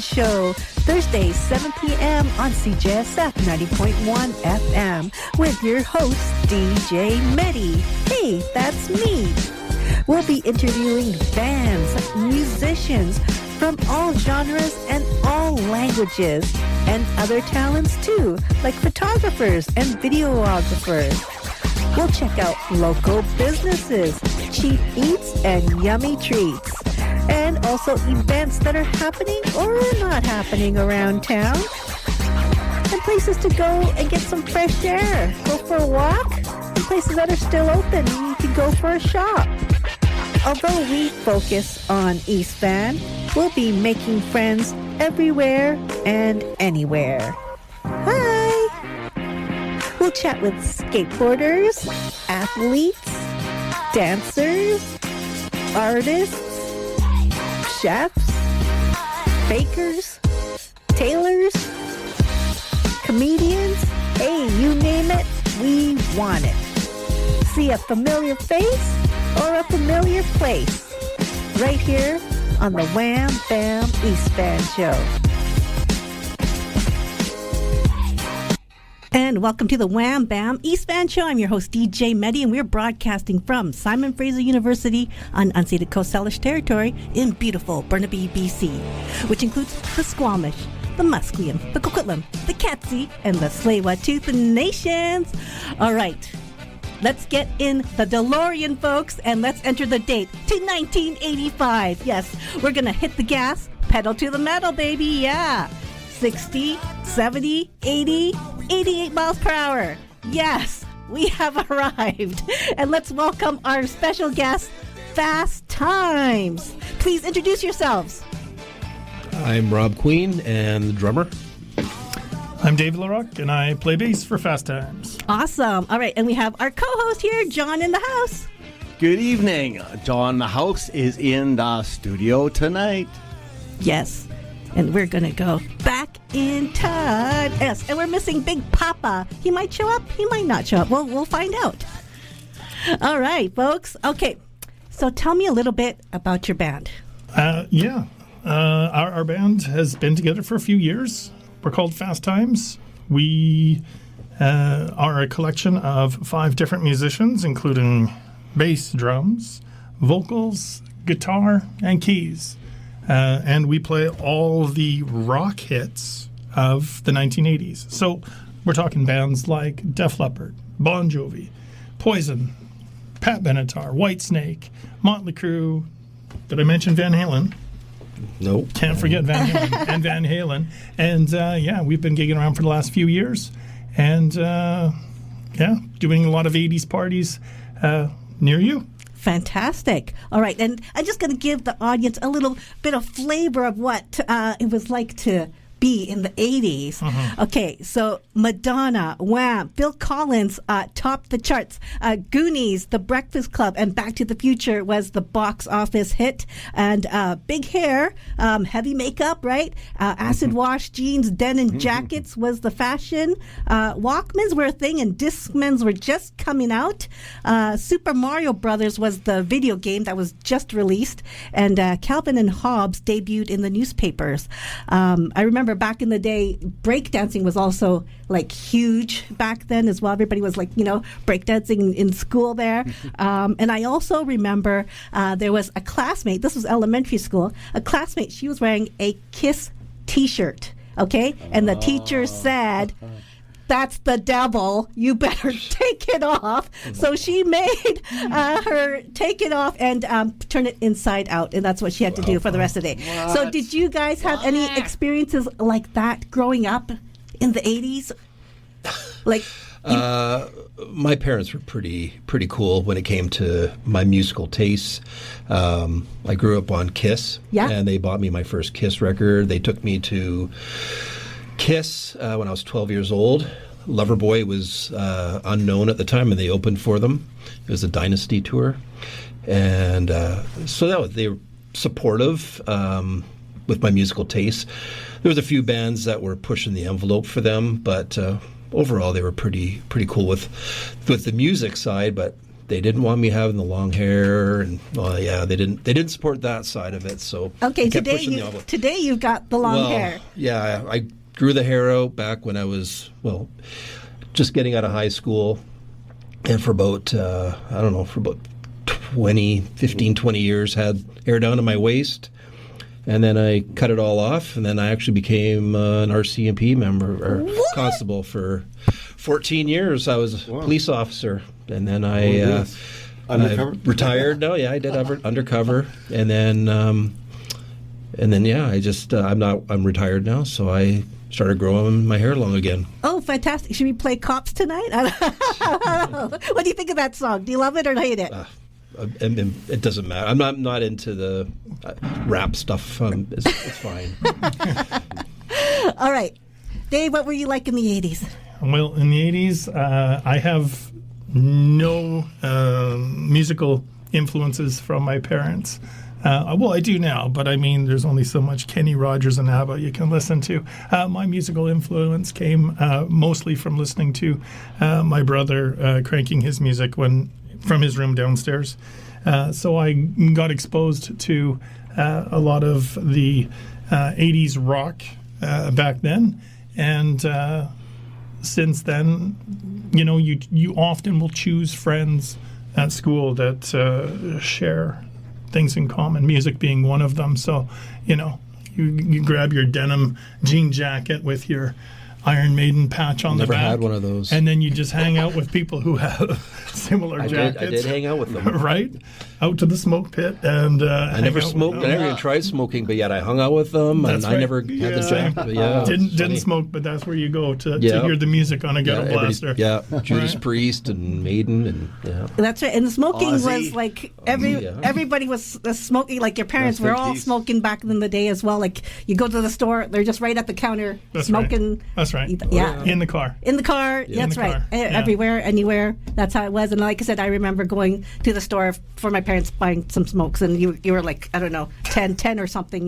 Fan Show, Thursdays, 7 p.m. on CJSF 90.1 FM with your host, DJ Medy. Hey, that's me. We'll be interviewing bands, musicians from all genres and all languages, and other talents too, like photographers and videographers. We'll check out local businesses, cheap eats, and yummy treats. And also events that are happening or not happening around town. And places to go and get some fresh air. Go for a walk. And places that are still open. You can go for a shop. Although we focus on East Van, we'll be making friends everywhere and anywhere. Hi! We'll chat with skateboarders, athletes, dancers, artists, chefs, bakers, tailors, comedians. Hey, you name it, we want it. See a familiar face or a familiar place right here on the Wham Bam East Van Show. And welcome to the Wham Bam East Van Show. I'm your host, DJ Medy, and we're broadcasting from Simon Fraser University on unceded Coast Salish territory in beautiful Burnaby, BC, which includes the Squamish, the Musqueam, the Coquitlam, the Katzie, and the Tsleil-Waututh Nations. All right, let's get in the DeLorean, folks, and let's enter the date to 1985. Yes, we're going to hit the gas, pedal to the metal, baby, yeah. 60, 70, 80, 88 miles per hour. Yes, we have arrived. And let's welcome our special guest, Fast Times. Please introduce yourselves. I'm Rob Queen and the drummer. I'm Dave Larocque, and I play bass for Fast Times. Awesome. All right, and we have our co-host here, John in the house. Good evening. John the House is in the studio tonight. Yes, and we're going to go back in time. Yes, and we're missing Big Poppa. He might show up, he might not show up. Well, we'll find out. All right, folks. Okay, so tell me a little bit about your band. Our band has been together for a few years. We're called Fast Times. We are a collection of 5 different musicians, including bass, drums, vocals, guitar, and keys. And we play all the rock hits of the 1980s. So we're talking bands like Def Leppard, Bon Jovi, Poison, Pat Benatar, Whitesnake, Motley Crue. Did I mention Van Halen? Nope. Can't forget Van Halen and Van Halen. And we've been gigging around for the last few years. And doing a lot of 80s parties near you. Fantastic. All right. And I'm just going to give the audience a little bit of flavor of what it was like to be in the 80s. Mm-hmm. Okay, so Madonna, Wham, Phil Collins topped the charts. Goonies, The Breakfast Club, and Back to the Future was the box office hit. And big hair, heavy makeup, right? Acid wash jeans, denim jackets was the fashion. Walkmans were a thing, and Discmans were just coming out. Super Mario Brothers was the video game that was just released. And Calvin and Hobbes debuted in the newspapers. I remember back in the day, breakdancing was also like huge back then as well. Everybody was like, breakdancing in school there. And I also remember there was a classmate, this was elementary school, a classmate, she was wearing a KISS t-shirt, okay? And the teacher said, "That's the devil. You better take it off." So she made her take it off and turn it inside out. And that's what she had to do for the rest of the day. What? So did you guys have any experiences like that growing up in the 80s? Like, my parents were pretty cool when it came to my musical tastes. I grew up on KISS. Yeah. And they bought me my first KISS record. They took me to KISS when I was 12 years old. Loverboy was unknown at the time, and they opened for them. It was a Dynasty tour. And so they were supportive with my musical tastes. There was a few bands that were pushing the envelope for them, but overall they were pretty cool with the music side, but they didn't want me having the long hair, and they didn't support that side of it. So okay, I kept pushing the envelope. Today you've got the long hair. Yeah, I grew the hair out back when I was just getting out of high school, and for about for about 20 years had hair down to my waist. And then I cut it all off, and then I actually became an RCMP member or constable for 14 years. I was a police officer, and then I retired. No, I did undercover, and then I'm retired now, so I started growing my hair long again. Oh, fantastic! Should we play Cops tonight? What do you think of that song? Do you love it or hate it? It doesn't matter. I'm not into the rap stuff. It's fine. All right. Dave, what were you like in the 80s? Well, in the 80s, I have no musical influences from my parents. Well, I do now, but I mean, there's only so much Kenny Rogers and ABBA you can listen to. My musical influence came mostly from listening to my brother cranking his music from his room downstairs. So I got exposed to a lot of the 80s rock back then. And since then, you often will choose friends at school that share things in common, music being one of them. So, you grab your denim jean jacket with your Iron Maiden patch on the back. Never had one of those. And then you just hang out with people who have similar jackets. I did hang out with them. Right? Out to the smoke pit. And I never smoked. I never even tried smoking, but yet I hung out with them. That's and I never had the jacket. Didn't smoke, but that's where you go to hear the music on a ghetto blaster. Yeah, Judas Priest and Maiden. And That's right. And the smoking was like everybody was smoking. Like your parents were all smoking back in the day as well. Like you go to the store, they're just right at the counter smoking. Right. That's right. Yeah. In the car. That's right. Everywhere, anywhere. That's how it was. And like I said, I remember going to the store for my parents buying some smokes, and you were like, I don't know, 10 or something,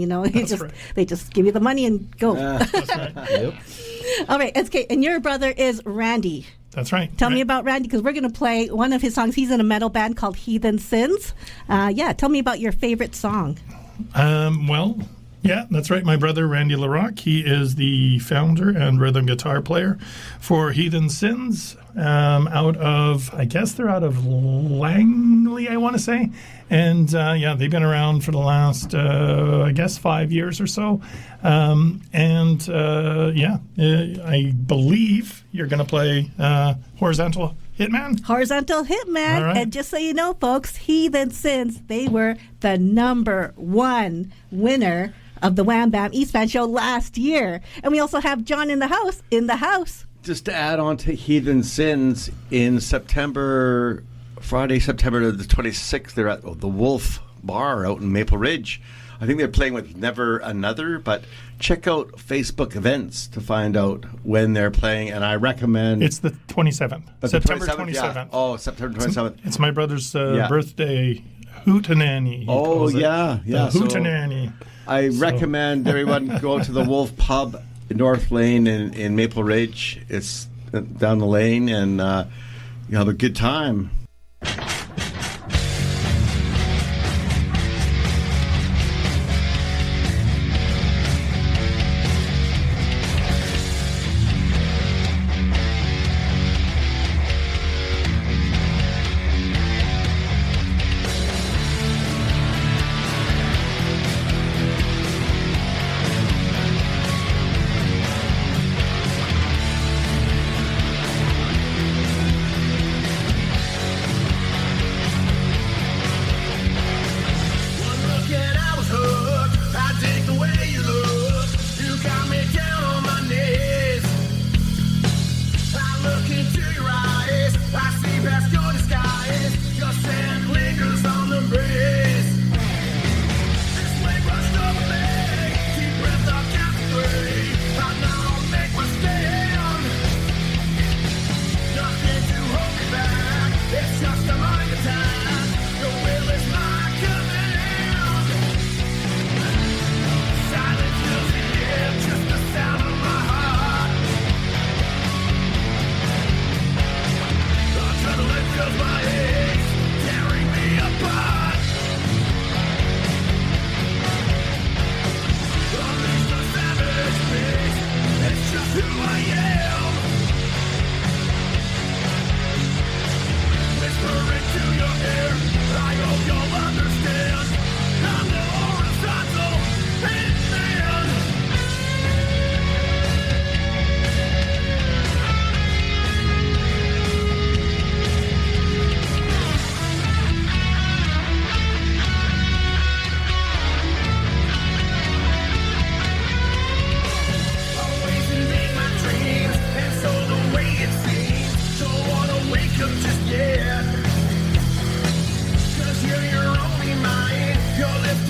They just give you the money and go. That's right. Yep. All right, okay. And your brother is Randy. That's right. Tell me about Randy, because we're going to play one of his songs. He's in a metal band called Heathen Sins. Tell me about your favorite song. Yeah, that's right. My brother, Randy Larocque, he is the founder and rhythm guitar player for Heathen Sins. I guess they're out of Langley, I want to say. And they've been around for the last, 5 years or so. I believe you're going to play Horizontal Hitman? Horizontal Hitman. All right. And just so you know, folks, Heathen Sins, they were the #1 winner of the Wham Bam East Fan Show last year. And we also have John in the house. Just to add on to Heathen Sins, in Friday, September the 26th, they're at the Wolf Bar out in Maple Ridge. I think they're playing with Never Another, but check out Facebook events to find out when they're playing, and I recommend... It's the 27th. September 27th. Yeah. Oh, September 27th. It's my brother's birthday hootenanny. Oh, yeah. Hootenanny. I recommend everyone go to the Wolf Pub in North Lane in Maple Ridge. It's down the lane, and you have a good time.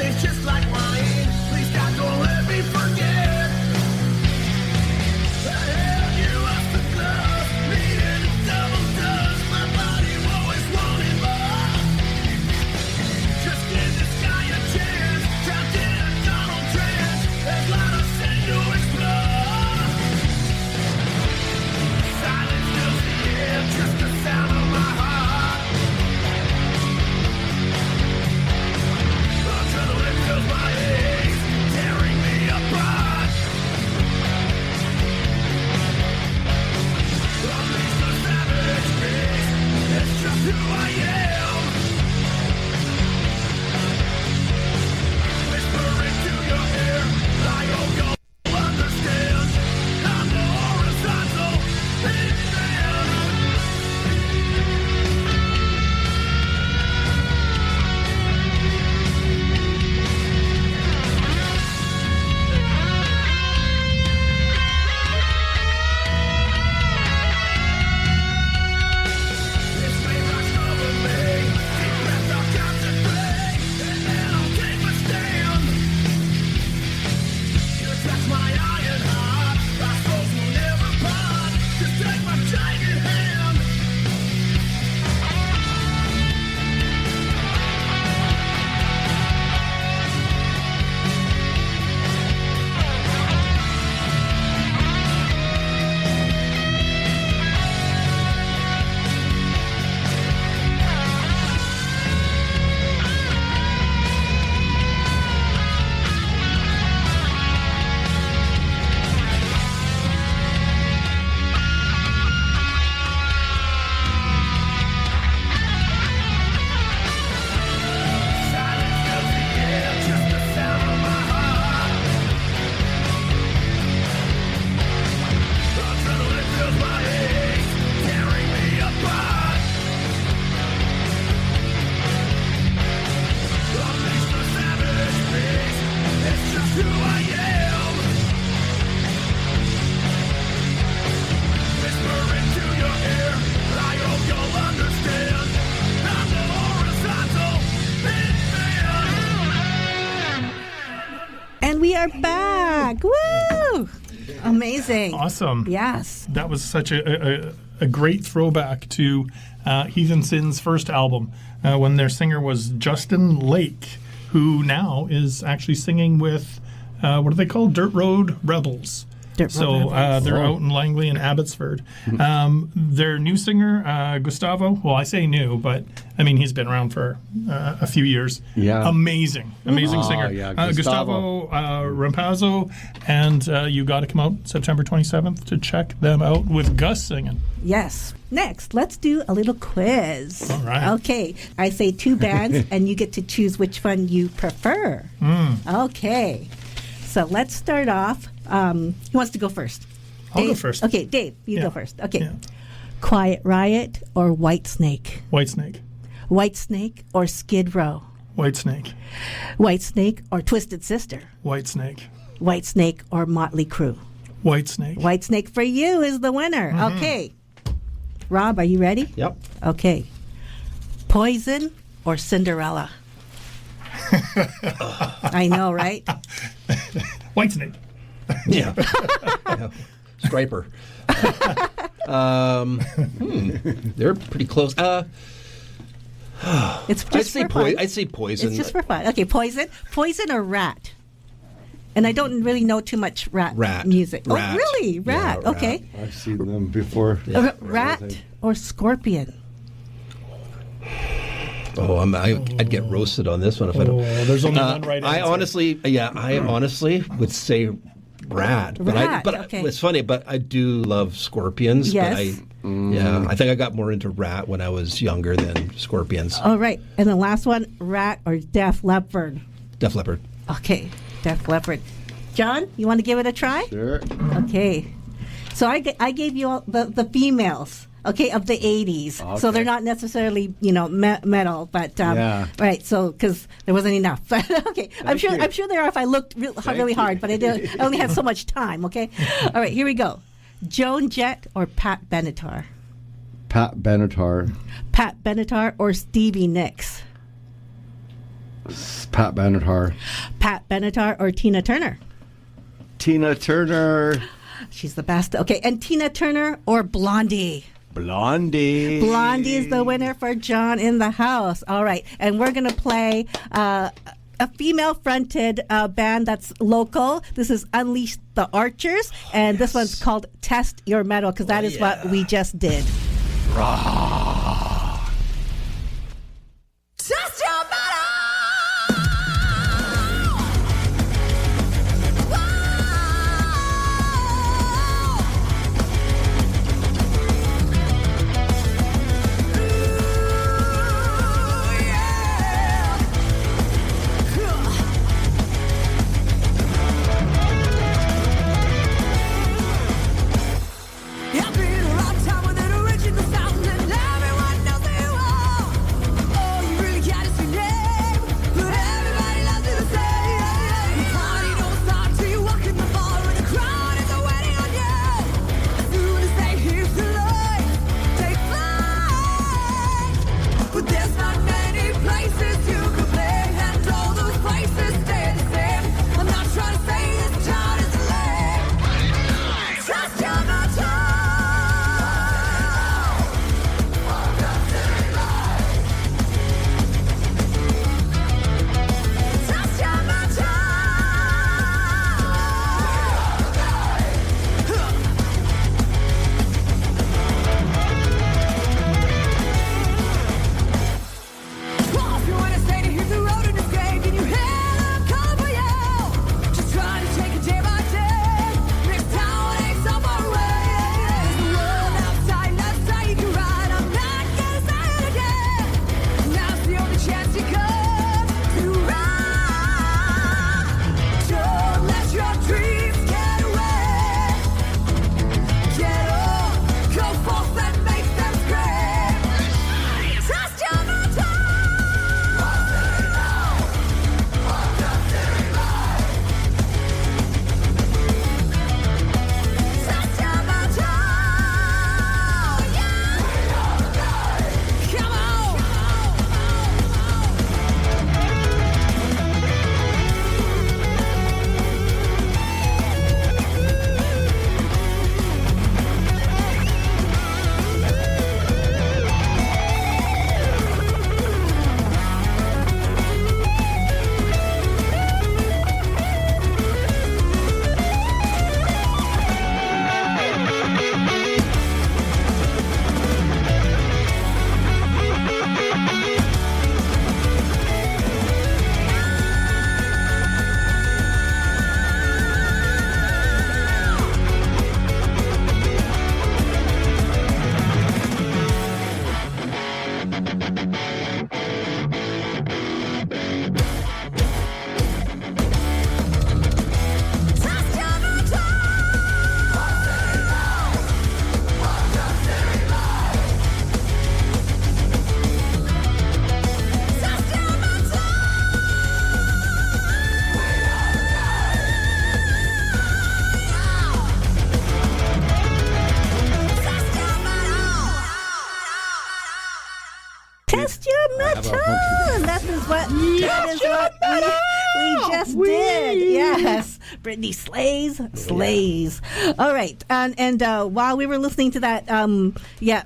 tastes just like wine. Please God, don't let me forget. I held you off the glove, needed a double dose. My body always wanted more. Just give this guy a chance. Trapped in a tunnel trance. There's a lot of sin to explore. Silence fills the air, just the sound of my heart. Adrenaline fills my veins, tearing me apart. Unleash the savage beast, it's just who I am. Whisper into your ear, I hope you'll understand. I'm the horizontal hitman. This may rush over me, deep breath I'll concentrate, and then I'll take my stand. You touch my iron heart, our souls will never part. Just take my giant hand. Silence fills the air, just the sound of my heart. Adrenaline fills my veins, tearing me apart. Unleash the savage beast, it's just who I am. Whisper into your ear, I hope you'll understand. I'm the horizontal hitman. And we are back. Woo! Amazing. Awesome. Yes. That was such a great throwback to Heathen Sin's first album when their singer was Justin Lake, who now is actually singing with, what are they called? Dirt Road Rebels. So they're out in Langley and Abbotsford. Their new singer, Gustavo, well, I say new, but I mean, he's been around for a few years. Yeah. Amazing singer. Yeah, Gustavo Rampazzo, and you got to come out September 27th to check them out with Gus singing. Yes. Next, let's do a little quiz. All right. Okay. I say two bands, and you get to choose which one you prefer. Okay. So let's start off. Who wants to go first? I'll go Dave? first. Okay, Dave, you Yeah. go first. Okay. Yeah. Quiet Riot or Whitesnake? Whitesnake. Whitesnake or Skid Row? Whitesnake. Whitesnake or Twisted Sister? Whitesnake. Whitesnake or Motley Crue? Whitesnake. Whitesnake for you is the winner. Okay. Rob, are you ready? Yep. Okay. Poison or Cinderella? I know, right? Whitesnake. Yeah. Yeah. Striper. They're pretty close. It's just for fun. I'd say Poison. It's just for fun. Okay, Poison or Rat? And I don't really know too much Rat music. Rat. Oh, really? Rat. Yeah, Rat. Okay. I've seen them before. Rat or Scorpion? Oh, I'd get roasted on this one if I don't. There's only one right I answer. honestly would say Rat. Rat, But okay. it's funny, but I do love Scorpions. Yes. But I think I got more into Rat when I was younger than Scorpions. All right. And the last one, Rat or Def Leppard? Def Leppard. Okay, Def Leppard. John, you want to give it a try? Sure. Okay. So I gave you all the females, okay, of the 80s. Okay. So they're not necessarily, metal, but Yeah. right. So because there wasn't enough. Okay, I'm Thank you. sure there are if I looked really hard, but I only had so much time. Okay. All right, here we go. Joan Jett or Pat Benatar? Pat Benatar. Pat Benatar or Stevie Nicks? Pat Benatar. Pat Benatar or Tina Turner? Tina Turner. She's the best. Okay, and Tina Turner or Blondie? Blondie. Blondie is the winner for John in the House. All right, and we're going to play a female-fronted band that's local. This is Unleash the Archers, and this one's called Test Your Metal, because that is what we just did. Test your metal! I've been a long time with an original sound, and everyone knows who you are. Oh, you really got it, your name, but everybody loves you the same. The party don't start till you walk in the bar, and the crowd is waiting on you. As soon as they hear the lights, take flight. But there's not many places you can play, and all those places stay the same. I'm not trying to say this town is lame. Trust your metal. Trust your metal. Well, if you wanna stay to hit the road and escape, and you hear them calling for you, just try to take it day by day. Next town ain't so far away. The world outside, that's how you can ride. I'm not gonna say it again. Now's the only chance you got to ride. Don't let your dreams get away. Get up, go forth and make them scream. Trust your metal. Trust your metal. Yeah. Come on. Trust your metal. Trust your metal. Trust your metal. Test your metal. That is what we just did. Yes, Brittany slays. All right, and while we were listening to that,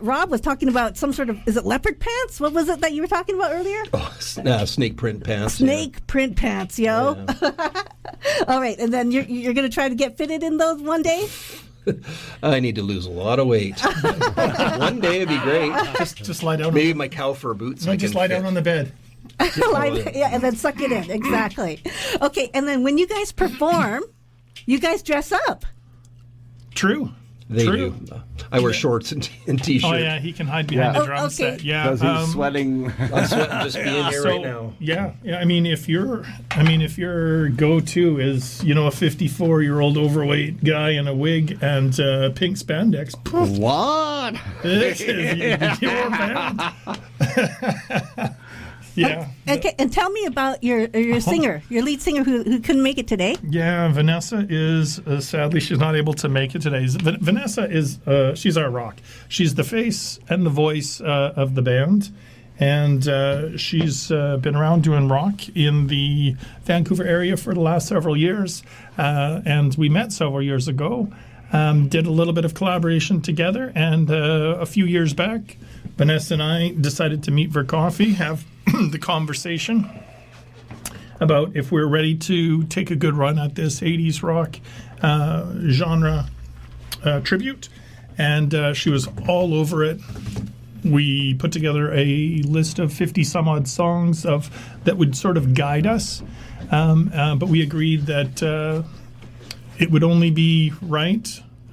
Rob was talking about some sort of, is it leopard pants? What was it that you were talking about earlier? Oh, snake print pants. Snake print pants, yo. Yeah. All right, and then you're going to try to get fitted in those one day? I need to lose a lot of weight. One day would be great. Just lie down. Maybe my cow fur boots. No, just lie down on the bed. Yeah, and then suck it in. Exactly. Okay, and then when you guys perform, you guys dress up. True. They True. do. I wear shorts and t-shirt. Oh yeah, he can hide behind Yeah. the drum okay. set. Yeah, Because he's sweating. I'm sweating just being here right now. Yeah. I mean, if your go-to is a 54-year-old overweight guy in a wig and pink spandex, poof, What? this is your band. Yeah. Okay, and tell me about your singer, your lead singer who couldn't make it today. Yeah, Vanessa is sadly she's not able to make it today. Vanessa is she's our rock. She's the face and the voice of the band, And she's been around doing rock in the Vancouver area for the last several years. And we met several years ago, did a little bit of collaboration together. And a few years back, Vanessa and I decided to meet for coffee, have the conversation about if we're ready to take a good run at this 80s rock genre tribute. And she was all over it. We put together a list of 50 some odd songs that would sort of guide us. But we agreed that it would only be right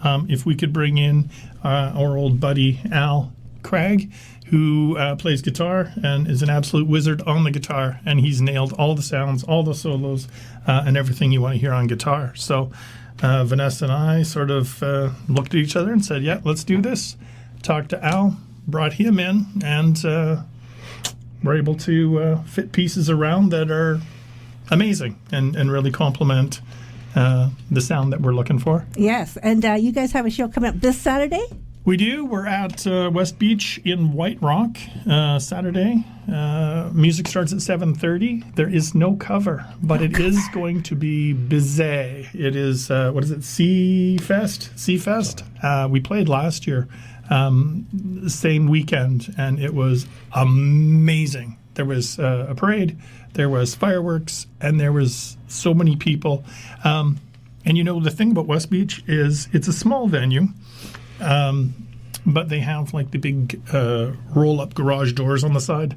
if we could bring in our old buddy Al Craig, who plays guitar and is an absolute wizard on the guitar. And he's nailed all the sounds, all the solos, and everything you want to hear on guitar. So Vanessa and I sort of looked at each other and said, yeah, let's do this. Talked to Al, brought him in, and we're able to fit pieces around that are amazing and really complement the sound that we're looking for. Yes, and you guys have a show coming up this Saturday? We do. We're at West Beach in White Rock Saturday. Music starts at 7:30. There is no cover, but it is going to be busy. It is, what is it, C-Fest? We played last year, same weekend, and it was amazing. There was a parade, there was fireworks, and there was so many people. And you know, the thing about West Beach is it's a small venue. But they have like the big roll-up garage doors on the side,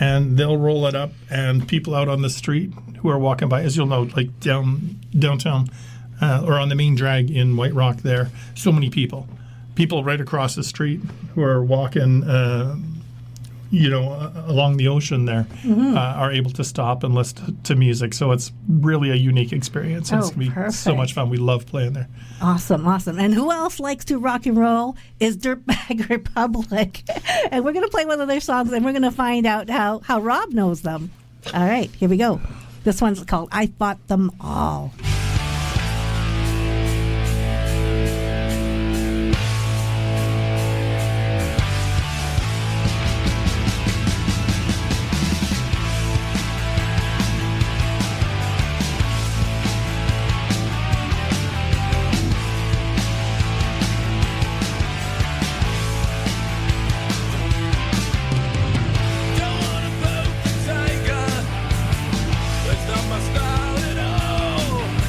and they'll roll it up, and people out on the street who are walking by, as you'll know, like downtown or on the main drag in White Rock there, so many people right across the street who are walking along the ocean there are able to stop and listen to music. So it's really a unique experience. It's going to be so much fun. We love playing there. Awesome. And who else likes to rock and roll is Dirtbag Republic. And we're going to play one of their songs, and we're going to find out how Rob knows them. All right, here we go. This one's called I Fought Them All. Don't wanna poke the tiger. That's not my style at all.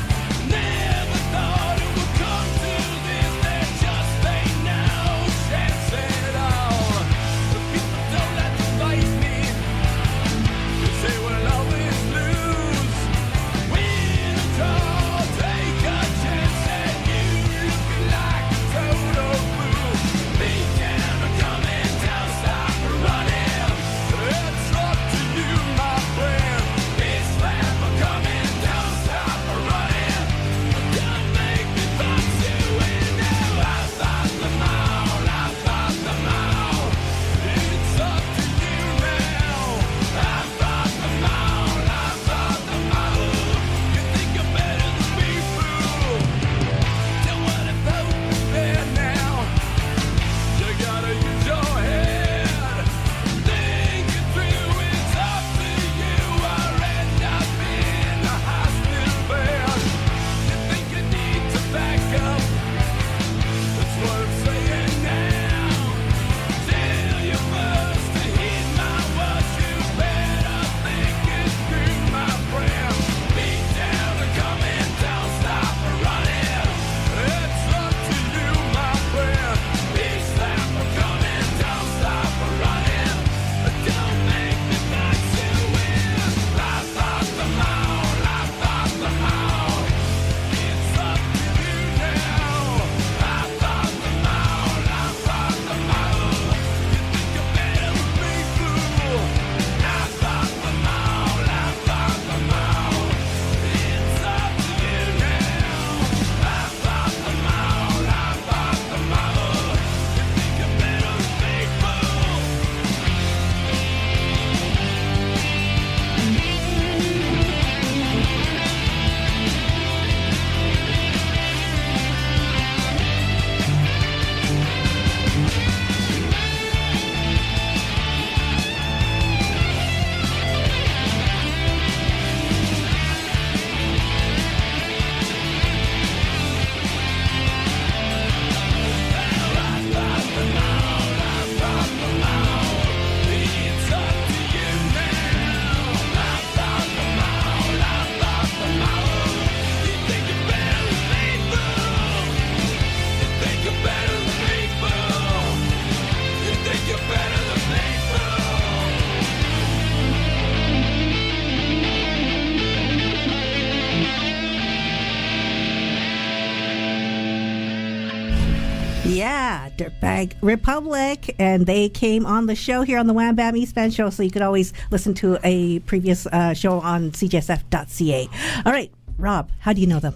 Yeah, Dirtbag Republic, and they came on the show here on the Wham Bam East Band show, so you could always listen to a previous show on CJSF.ca. All right, Rob, how do you know them?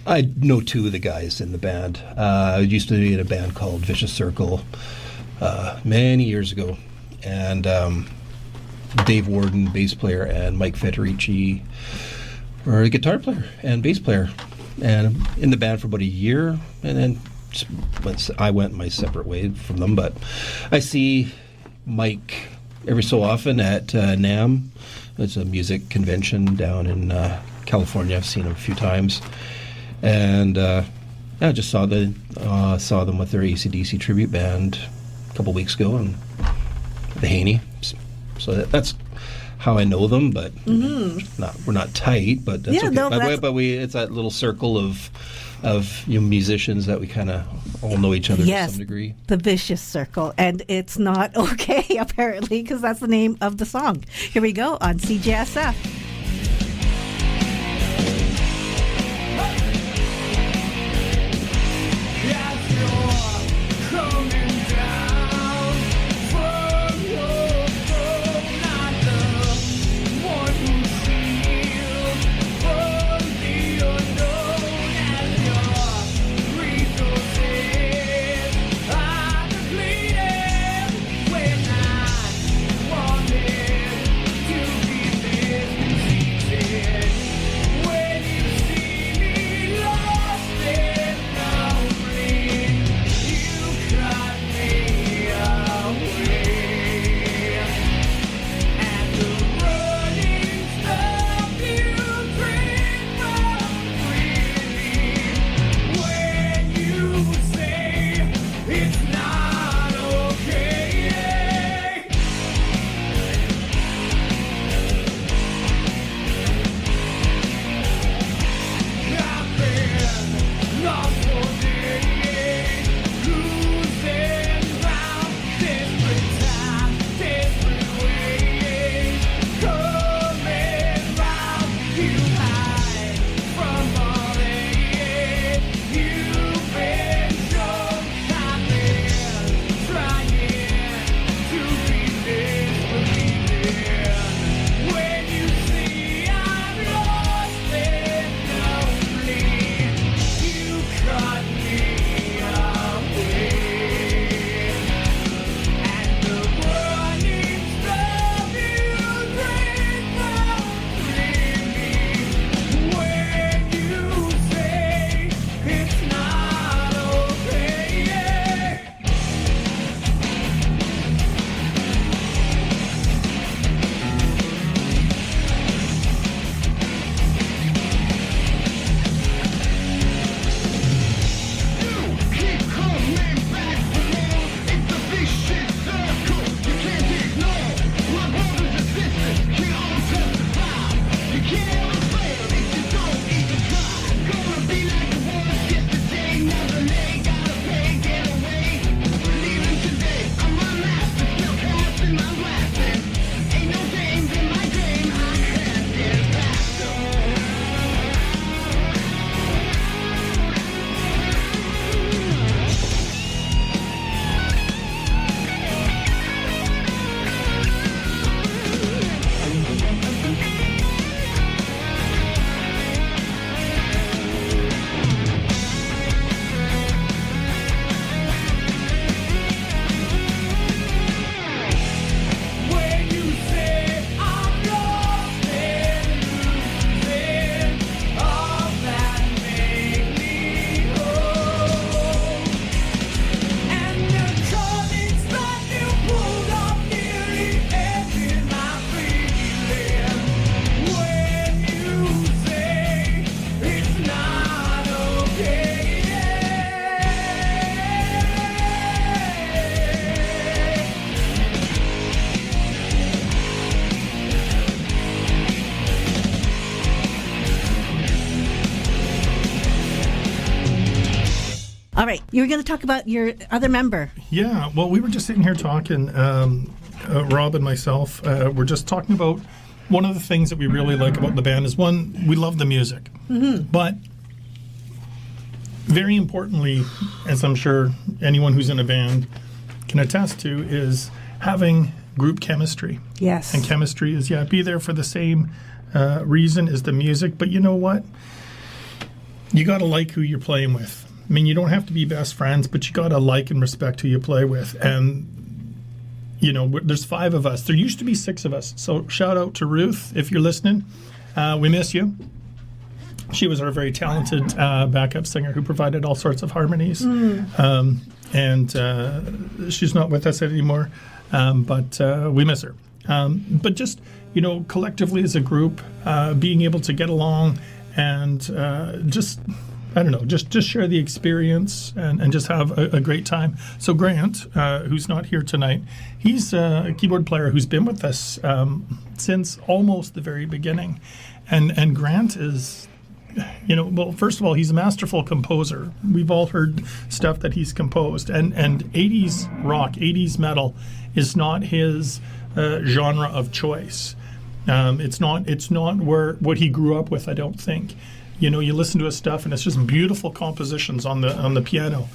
I know two of the guys in the band. I used to be in a band called Vicious Circle many years ago, and Dave Warden, bass player, and Mike Federici were a guitar player and bass player, and in the band for about a year, and then I went my separate way from them. But I see Mike every so often at NAMM. It's a music convention down in California. I've seen him a few times, and I just saw them with their AC/DC tribute band a couple weeks ago, and the Haney. So that's how I know them, but we're not tight. But that's okay. But it's that little circle of musicians that we kind of all know each other to some degree. The Vicious Circle, and it's not okay apparently, because that's the name of the song. Here we go on CJSF. All right, you were going to talk about your other member. Yeah, well, we were just sitting here talking, Rob and myself, we're just talking about one of the things that we really like about the band is, one, we love the music, but very importantly, as I'm sure anyone who's in a band can attest to, is having group chemistry. Yes. And chemistry is, be there for the same reason as the music. But you know what? You got to like who you're playing with. I mean, you don't have to be best friends, but you got to like and respect who you play with. And, there's 5 of us. There used to be 6 of us. So shout out to Ruth, if you're listening. We miss you. She was our very talented backup singer who provided all sorts of harmonies. And she's not with us anymore, but we miss her. But just, collectively as a group, being able to get along and just share the experience and just have a great time. So Grant, who's not here tonight, he's a keyboard player who's been with us since almost the very beginning. And Grant is, first of all, he's a masterful composer. We've all heard stuff that he's composed. And 80s rock, 80s metal is not his genre of choice. It's not what he grew up with, I don't think. You listen to his stuff and it's just beautiful compositions on the piano.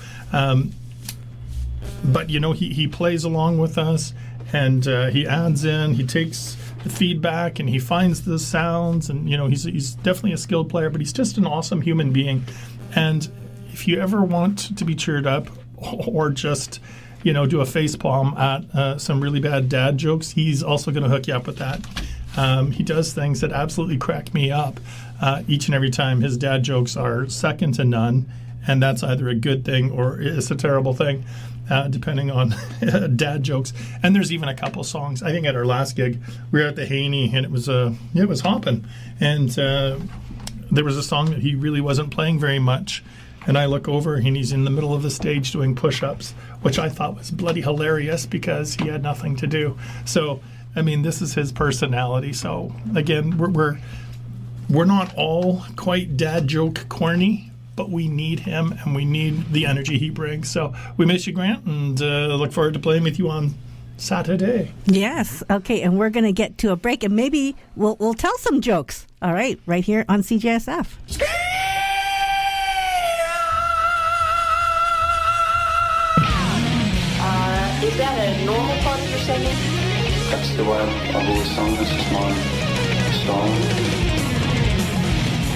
But he plays along with us, and he adds in, he takes the feedback and he finds the sounds, and he's definitely a skilled player, but he's just an awesome human being. And if you ever want to be cheered up or just do a face palm at some really bad dad jokes, he's also going to hook you up with that. He does things that absolutely crack me up each and every time. His dad jokes are second to none, and that's either a good thing or it's a terrible thing, depending on dad jokes. And there's even a couple songs. I think at our last gig, we were at the Haney, and it was hopping. And there was a song that he really wasn't playing very much. And I look over, and he's in the middle of the stage doing push-ups, which I thought was bloody hilarious because he had nothing to do. So, I mean, this is his personality. So, again, we're not all quite dad joke corny, but we need him and we need the energy he brings. So we miss you, Grant, and look forward to playing with you on Saturday. Yes. Okay, and we're going to get to a break, and maybe we'll tell some jokes. All right, right here on CJSF. Is that a normal part of your singing? That's the way I've always sung. This is my style.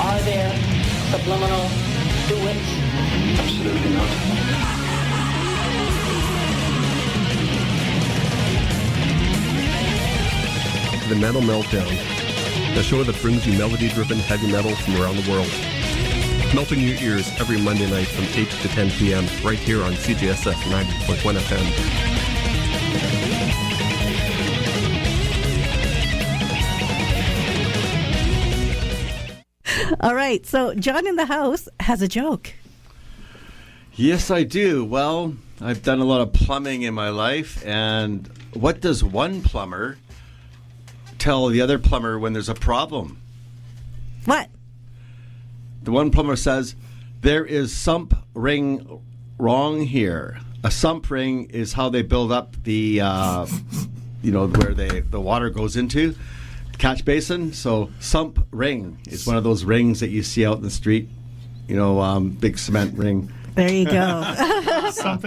Are there subliminal duets? Absolutely not. The Metal Meltdown, the show that brings you melody-driven heavy metal from around the world. Melting your ears every Monday night from 8 to 10 p.m. right here on CJSF 90.1 FM. All right, so John in the House has a joke. Yes, I do. Well, I've done a lot of plumbing in my life, and what does one plumber tell the other plumber when there's a problem? What? The one plumber says, there is sump ring wrong here. A sump ring is how they build up the, where the water goes into, catch basin. So sump ring is one of those rings that you see out in the street, big cement ring. There you go.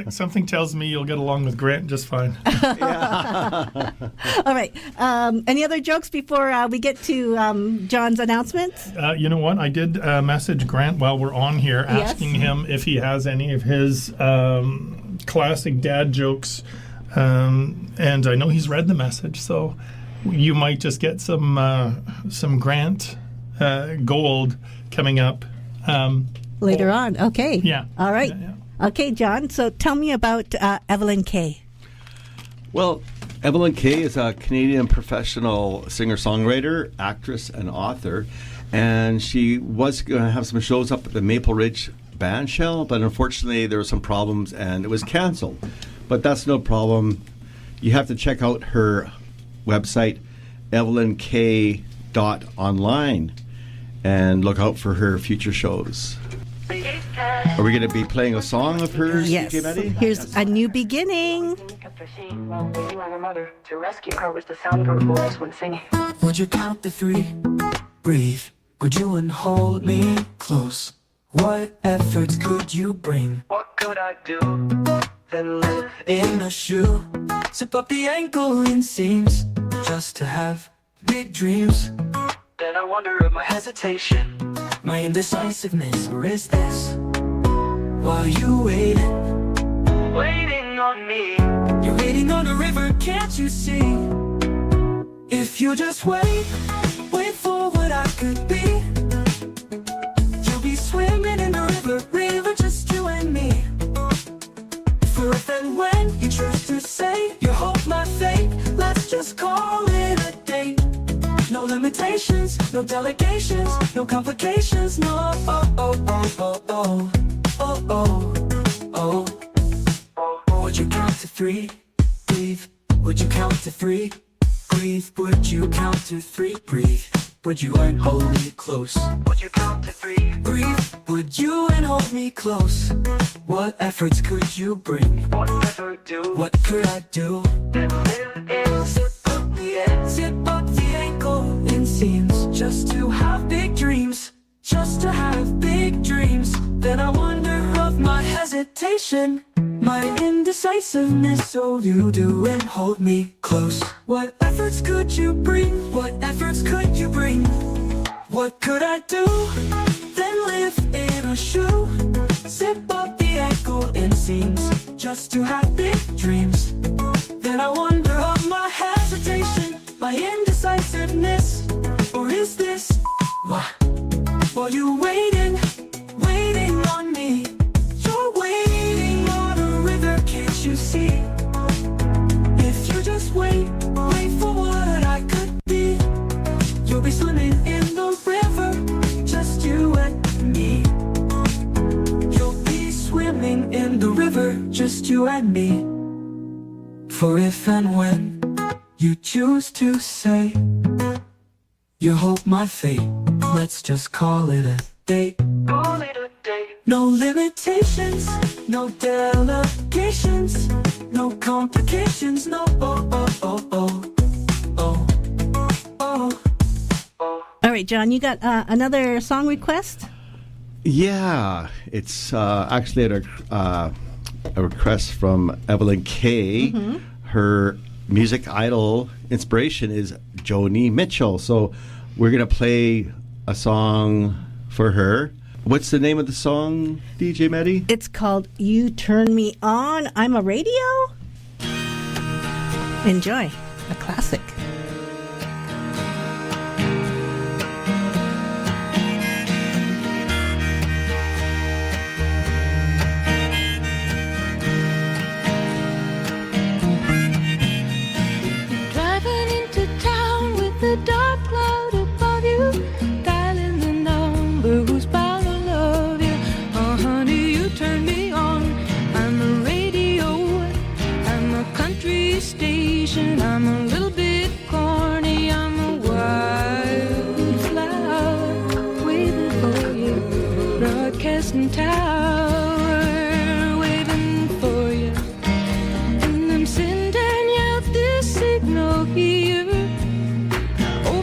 Something tells me you'll get along with Grant just fine. All right. Any other jokes before we get to John's announcements? You know what? I did message Grant while we're on here, asking him if he has any of his classic dad jokes. And I know he's read the message, so you might just get some Grant gold coming up. Later on. Okay. Yeah. All right. Yeah. Okay, John. So tell me about Evelyn Kay. Well, Evelyn Kay is a Canadian professional singer-songwriter, actress, and author. And she was going to have some shows up at the Maple Ridge Band Shell, but unfortunately there were some problems and it was canceled. But that's no problem. You have to check out her website, evelynkay.online, and look out for her future shows. Are we going to be playing a song of hers, Yes. DJ Medy? Here's A New Beginning. To rescue her was the sound of her voice when singing. Would you count to 3? Breathe. Would you and hold me close? What efforts could you bring? What could I do? Then live in a shoe, zip up the ankle inseams, just to have big dreams. Then I wonder if my hesitation, my indecisiveness, or is this while you waiting, waiting on me? You're waiting on a river, can't you see? If you just wait, wait for what I could be, you'll be swimming in the river, just you and me. For if and when you choose to say you hope my fate, let's just call it a date. No limitations, no delegations, no complications, no. Would you count to three? Breathe. Would you count to three? Breathe. Would you count to three? Breathe. Would you and hold me close? Would you count to three? Breathe. Would you and hold me close? What efforts could you bring? What effort do? What could I do? Then live in zip up the ankle inseams, just to have big dreams, just to have big dreams. Then I wonder of my hesitation, my indecisiveness. So you do and hold me close. What efforts could you bring? What efforts could you bring? What could I do? Then live in a shoe, zip up the ankle inseams, just to have big dreams. Then I wonder of my hesitation, my indecisiveness, or is this while you waiting, waiting on me? You're waiting on a river, can't you see? If you just wait, wait for what I could be, you'll be swimming in the river, just you and me. You'll be swimming in the river, just you and me. For if and when you choose to say you hope my fate, let's just call it a date. Call it a date. No limitations, no delegations, no complications, no. All right, John, you got another song request? Yeah, it's actually a request from Evelyn Kay. Mm-hmm. Her music idol inspiration is Joni Mitchell. So we're going to play a song for her. What's the name of the song, DJ Medy? It's called You Turn Me On, I'm a Radio. Enjoy. A classic. Dark cloud above you, dialing the number who's bound to love you. Oh honey, you turn me on. I'm a radio, I'm a country station, I'm a little bit corny, I'm a wildflower waiting for you, broadcasting tower waiting for you, and I'm sending out this signal here.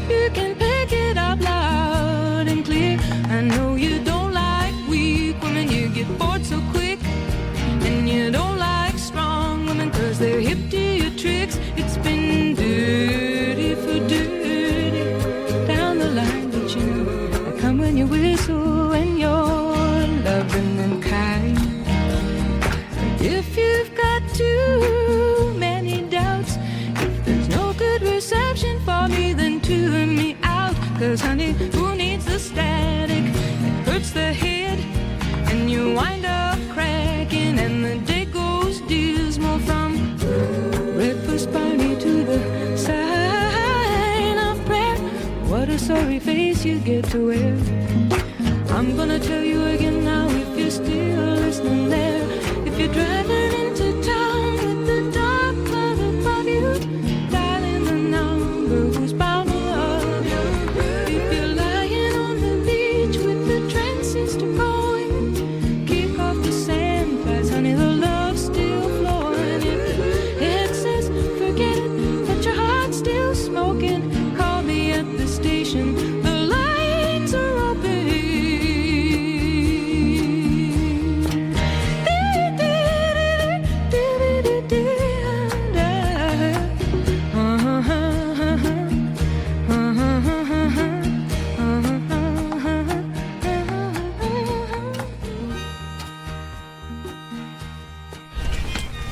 You can pick it up loud and clear. I know you don't like weak women, you get bored so quick. And you don't like strong women, cause they're hip to your tricks. It's been dirty for dirty down the line, but you know I come when you whistle and you're loving and kind. If you've got too many doubts, if there's no good reception for me, then tune me out. Cause honey, who needs the static? It hurts the head and you wind up cracking, and the day goes dismal from breakfast party to the sign of prayer. What a sorry face you get to wear. I'm gonna tell you again now, if you're still listening there. If you're driving into town with the dark cloud above you, dialing the number who's bound to love you. If you're lying on the beach with the transistor going, kick off the sand flies, honey, the love's still flowing. If it says forget it, but your heart's still smoking, call me at the station, the lights are open.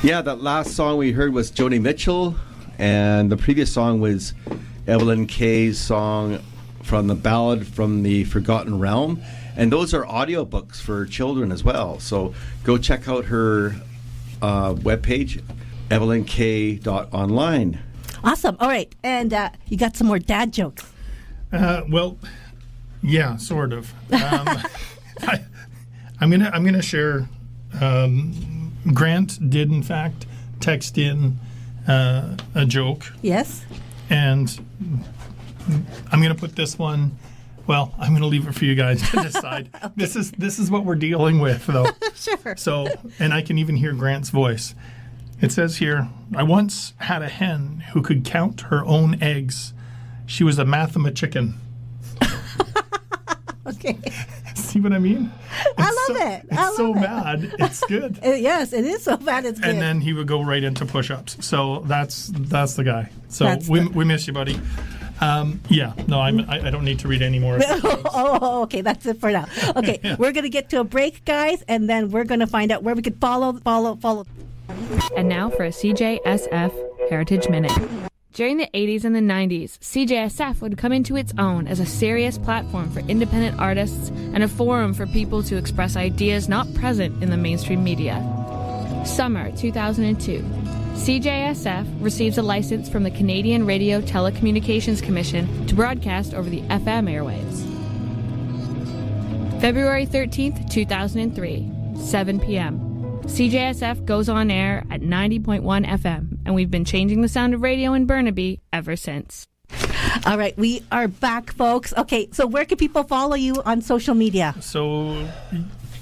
Yeah, that last song we heard was Joni Mitchell, and the previous song was Evelyn Kay's song from the Ballad from the Forgotten Realm. And those are audiobooks for children as well. So go check out her webpage, evelynkay.online. Awesome. All right. And you got some more dad jokes. Well, yeah, sort of. I'm gonna share. Grant did in fact text in a joke. Yes. And I'm gonna put this one. Well, I'm gonna leave it for you guys to decide. Okay. This is what we're dealing with, though. Sure. So, and I can even hear Grant's voice. It says here, I once had a hen who could count her own eggs. She was a mathema-chicken. Okay. See what I mean? I love it. It's so bad. It's good. Yes, it is so bad. It's good. And then he would go right into push-ups. So that's the guy. So we miss you, buddy. Yeah. No, I don't need to read any more. Oh, okay. That's it for now. Okay, yeah. We're gonna get to a break, guys, and then we're gonna find out where we could follow. And now for a CJSF Heritage Minute. During the 80s and the 90s, CJSF would come into its own as a serious platform for independent artists and a forum for people to express ideas not present in the mainstream media. Summer 2002, CJSF receives a license from the Canadian Radio Telecommunications Commission to broadcast over the FM airwaves. February 13th, 2003, 7 p.m. CJSF goes on air at 90.1 FM, and we've been changing the sound of radio in Burnaby ever since. All right, we are back, folks. Okay, so where can people follow you on social media? So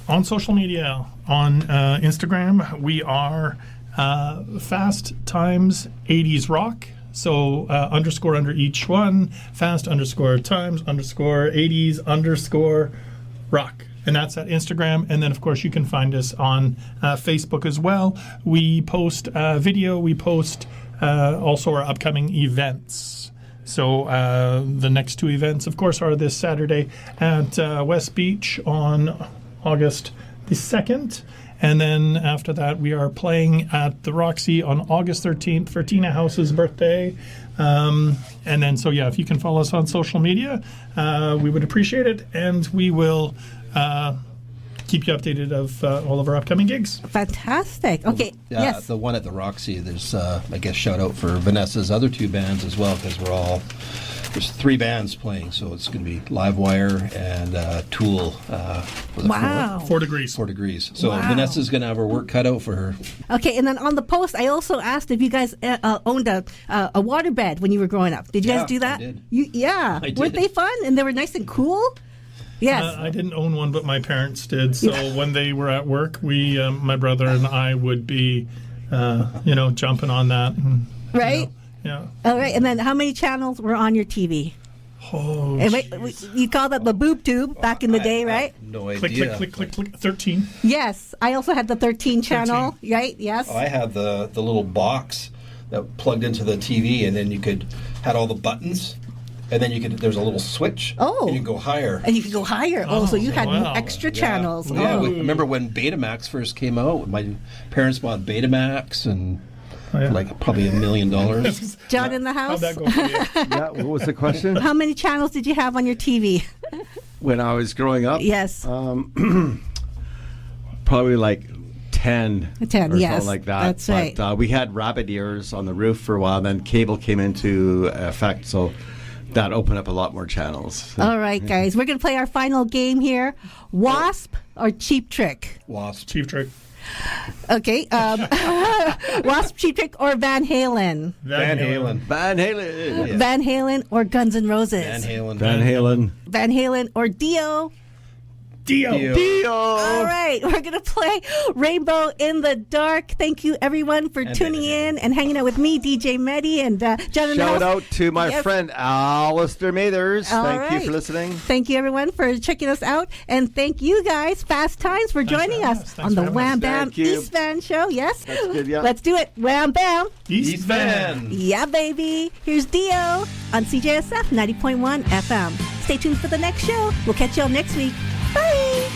on social media, on Instagram, we are Fast Times 80's Rock. So underscore under each one, fast underscore times underscore 80's underscore rock. And that's at Instagram. And then, of course, you can find us on Facebook as well. We post video. We post also our upcoming events. So the next two events, of course, are this Saturday at West Beach on August the 2nd. And then after that, we are playing at the Roxy on August 13th for Tina House's birthday. And then, so yeah, if you can follow us on social media, we would appreciate it. And we will keep you updated of all of our upcoming gigs. Fantastic. Okay. Yeah, yes. the one at the Roxy, there's, I guess, shout out for Vanessa's other two bands as well, because there's three bands playing, so it's going to be Livewire and Tool. Wow. 4 Degrees. 4 Degrees. So wow. Vanessa's going to have her work cut out for her. Okay, and then on the post, I also asked if you guys owned a waterbed when you were growing up. Did you guys do that? I did. Yeah. I did. Weren't they fun? And they were nice and cool? Yes. I didn't own one, but my parents did. So when they were at work, we, my brother and I would be, jumping on that. And, right? Yeah. All right. And then how many channels were on your TV? Oh, you call that the boob tube back in the day, right? No idea. Click. 13. Yes. I also had the 13 channel, 13. right? Yes. Oh, I had the little box that plugged into the TV, and then had all the buttons. And then there's a little switch. Oh. And you go higher. And you could go higher. Oh, so you had extra channels. Yeah, Oh. I remember when Betamax first came out. My parents bought Betamax and like probably $1 million. John in the house? How'd that go for you? Yeah, what was the question? How many channels did you have on your TV? When I was growing up? Yes. Probably like 10 10, or yes. something like that. That's right. But we had rabbit ears on the roof for a while, then cable came into effect, so that opened up a lot more channels. All right, guys. We're going to play our final game here. Wasp or Cheap Trick? Wasp. Cheap Trick. Okay. Wasp, Cheap Trick, or Van Halen? Van Halen. Van Halen. Yeah. Van Halen or Guns N' Roses? Van Halen. Van Halen. Van Halen or Dio? Dio. All right, we're going to play Rainbow in the Dark. Thank you, everyone, for tuning in and hanging out with me, DJ Medy, and John in the House. Shout out to my friend Alistair Mathers. Thank you for listening. Thank you, everyone, for checking us out. And thank you, guys, Fast Times, for joining us on the Wham Bam East Van Show. Yes? That's good, yeah. Let's do it. Wham Bam. East Van. Yeah, baby. Here's Dio on CJSF 90.1 FM. Stay tuned for the next show. We'll catch y'all next week. Bye.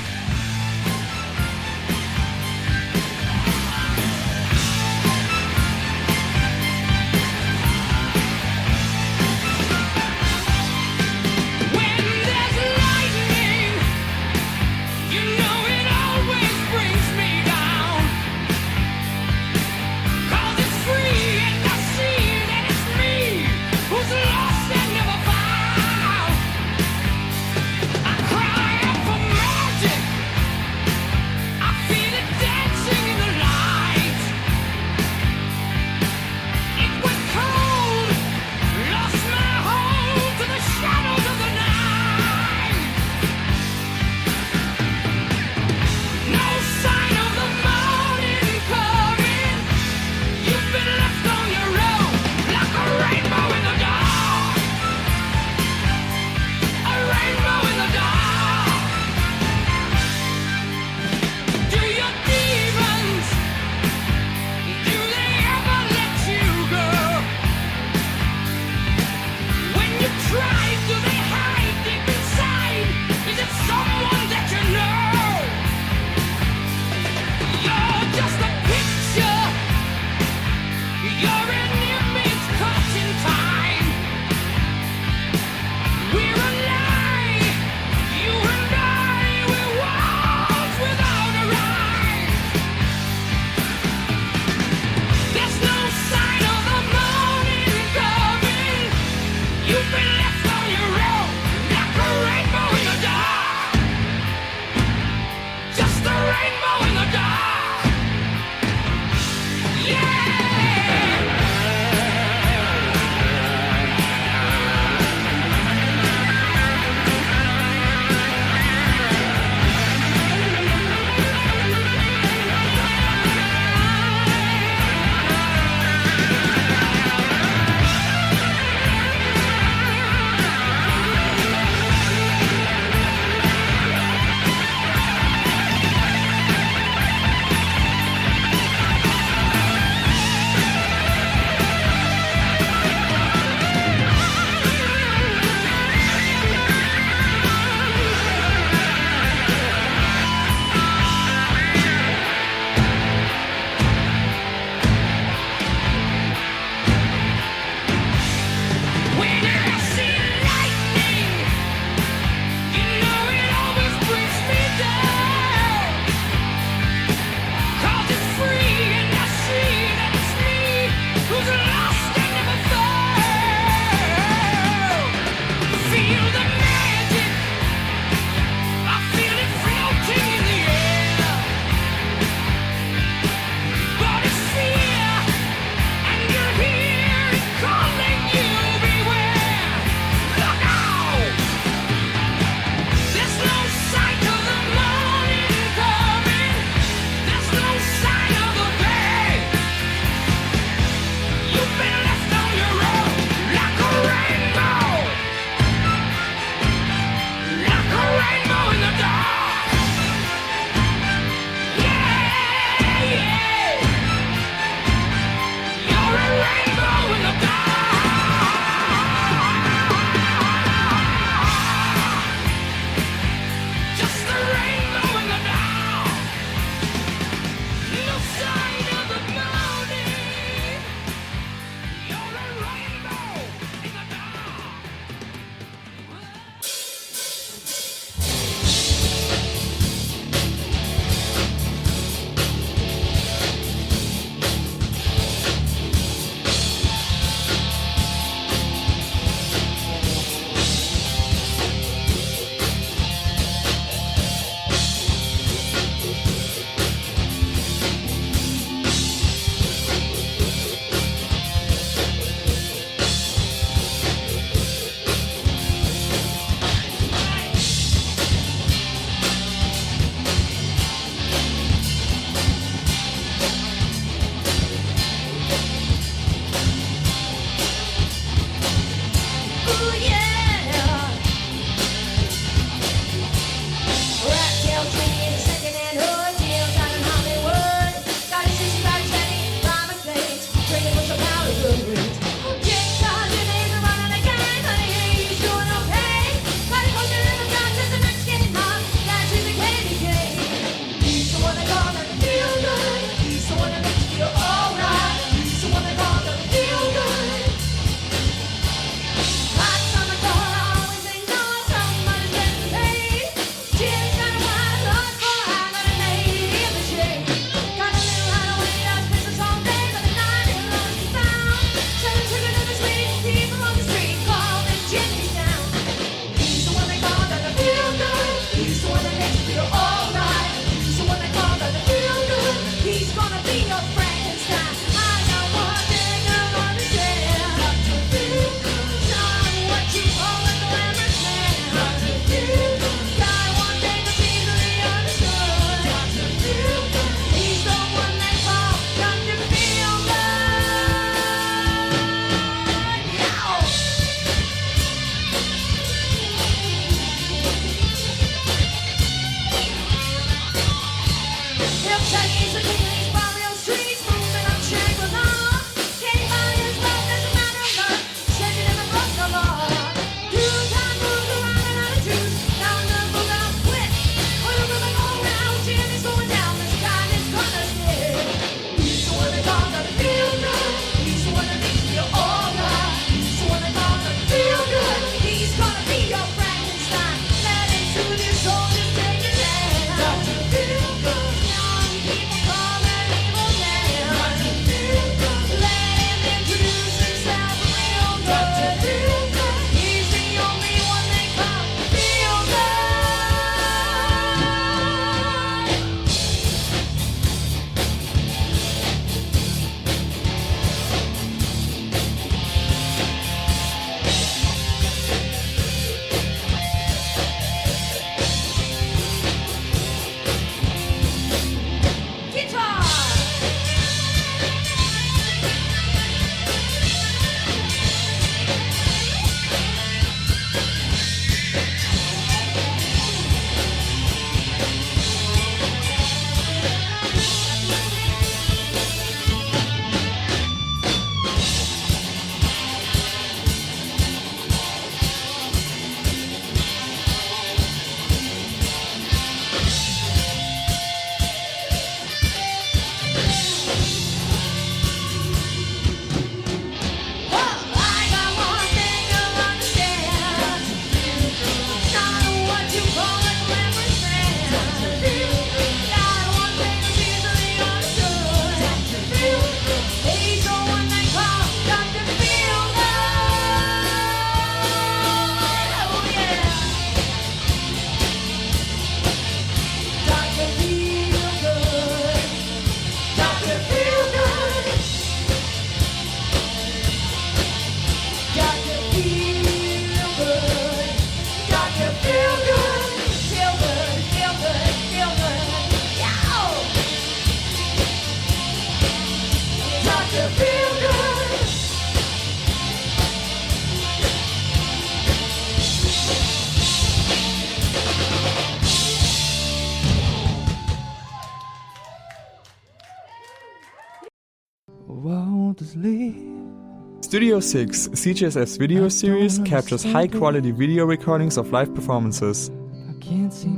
Studio 6, CJSF's video series, captures high-quality video recordings of live performances.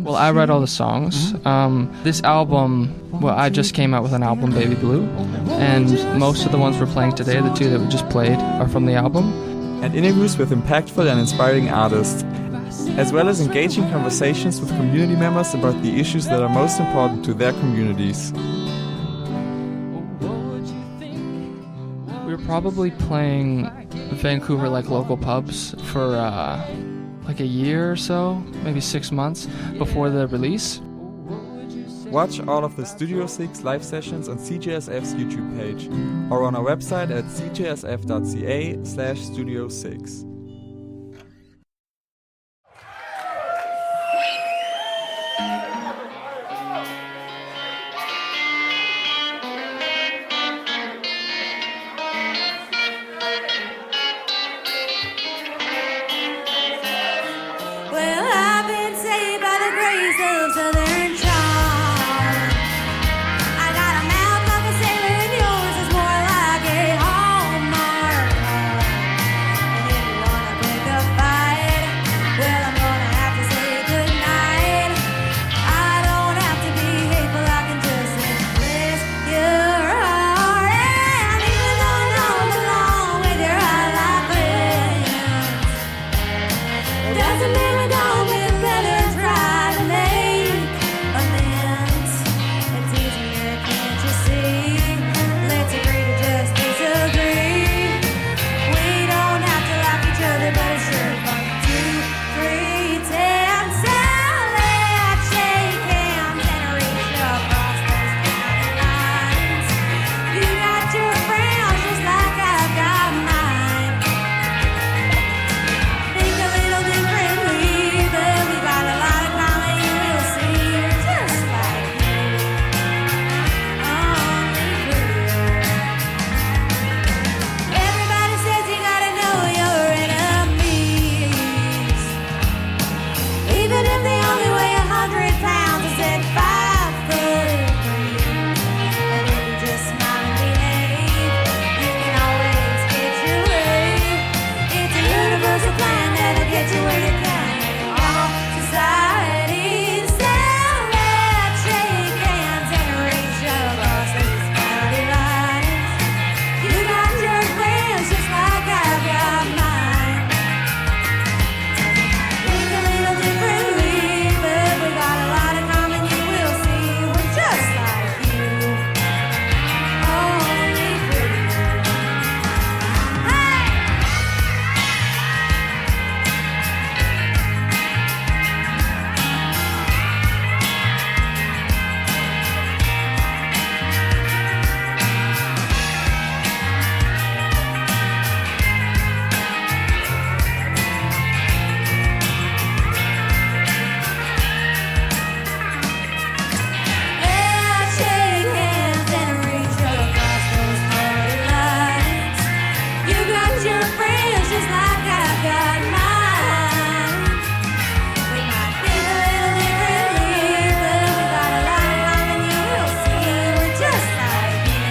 Well, I write all the songs. This album, well, I just came out with an album, Baby Blue, and most of the ones we're playing today, the two that we just played, are from the album. And interviews with impactful and inspiring artists, as well as engaging conversations with community members about the issues that are most important to their communities. We were probably playing Vancouver, like local pubs, for like a year or so, maybe 6 months before the release. Watch all of the Studio 6 live sessions on CJSF's YouTube page or on our website at cjsf.ca/studio6. Well, I've been saved by the grace of Southern charm. I got a mouth like a sailor and yours is more like a hallmark. And if you wanna pick a fight, well, I'm gonna have to say goodnight. I don't have to be hateful, I can just embrace your heart. And even though I don't belong with your heart like friends, it doesn't mean we don't get better and try to make amends. It's easier, can't you see? Let's agree to just disagree. We don't have to like each other, but it's sure fun to pretend. So let's shake hands and reach across those county lines. You got your friends just like I've got mine. Think a little differently, but we got a lot in common. You will see, you're just like me, only prettier. Everybody says you gotta know your enemies, even if they only weigh 100 pounds. I said 5'3", and if you just smile and behave, you can always get your way. It's a universal plan that'll get you where you can. All societies say, let's shake hands and reach across these county lines. You got your friends just like I've got mine. Think a little differently, but we got a lot in common. You will see, we're just like you, only prettier. Hey! Let's shake hands and reach across those party lines. You got your friends just like I've got mine. We might think a little differently, but we got a lot in common. You will see, we're just like you,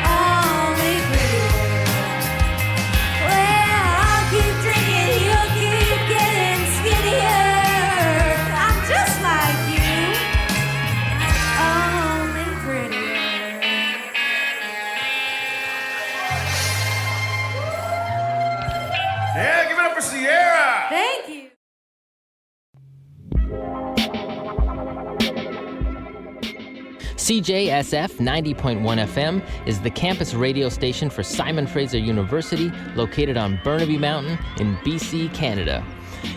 only prettier. Well, I'll keep drinking, you'll keep getting skinnier. I'm just like you, only prettier. Yeah, give it up for Sierra. Thank you. CJSF 90.1 FM is the campus radio station for Simon Fraser University, located on Burnaby Mountain in BC, Canada.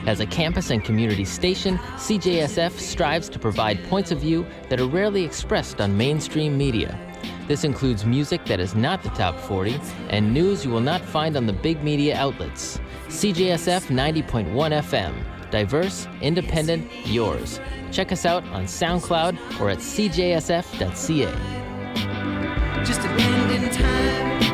As a campus and community station, CJSF strives to provide points of view that are rarely expressed on mainstream media. This includes music that is not the top 40 and news you will not find on the big media outlets. CJSF 90.1 FM, Diverse, independent, yours. Check us out on SoundCloud or at cjsf.ca. Just a bend in time.